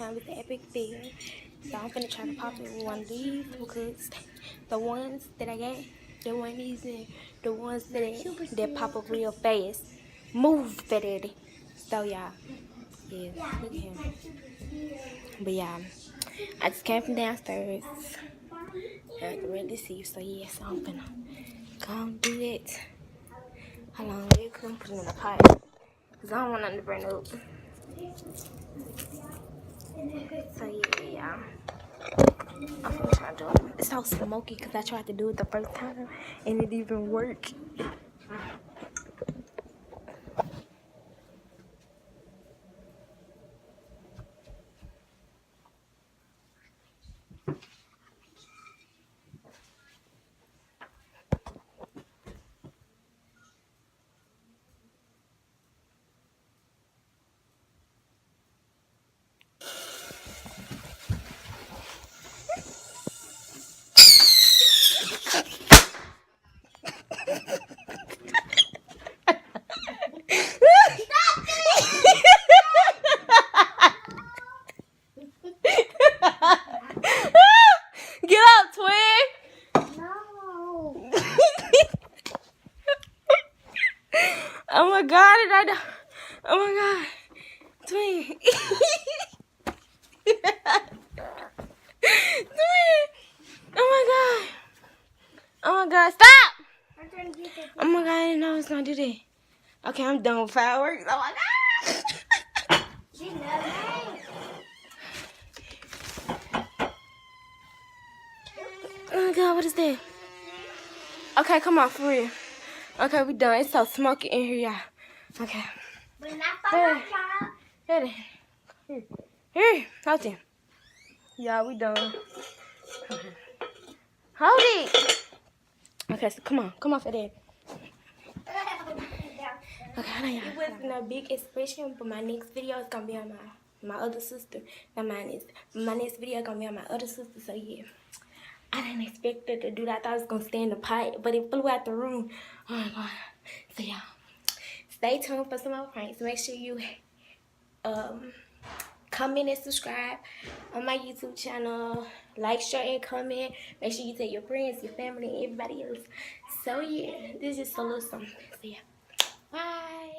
time with the epic fail. So I'm finna try to pop it with one of these because the ones that I got, they weren't easy. The ones that pop up real fast. Move, fat daddy. So yeah, look at him. But yeah, I just came from downstairs. And I can really see, so yeah, so I'm finna go and do it. How long they couldn't put it in the pot? Cause I don't want nothing to burn up. So yeah. I'm gonna try to do it. It's so smoky because I tried to do it the first time and it didn't work. Get up, twin! No! Oh my god, oh my god. Twin. Twin. Oh my god. Oh my god, stop! Oh my god, I didn't know I was gonna do that. Okay, I'm done with fireworks. Oh my god! She loves it. Oh my god, what is that? Okay, come on, for real. Okay, we done. It's so smoky in here, y'all. Okay. Here, hold it. Y'all, we done. Okay. Hold it. Okay, so come on for that. Okay, it wasn't a big expression, but my next video is gonna be on my other sister. Not mine is. My next video is gonna be on my other sister. So yeah, I didn't expect it to do that. I thought it was gonna stay in the pot, but it flew out the room. Oh my god. So yeah, stay tuned for some more pranks. Make sure you comment and subscribe on my YouTube channel. Like, share, and comment. Make sure you tell your friends, your family, and everybody else. So yeah, this is just a little something. So yeah, bye.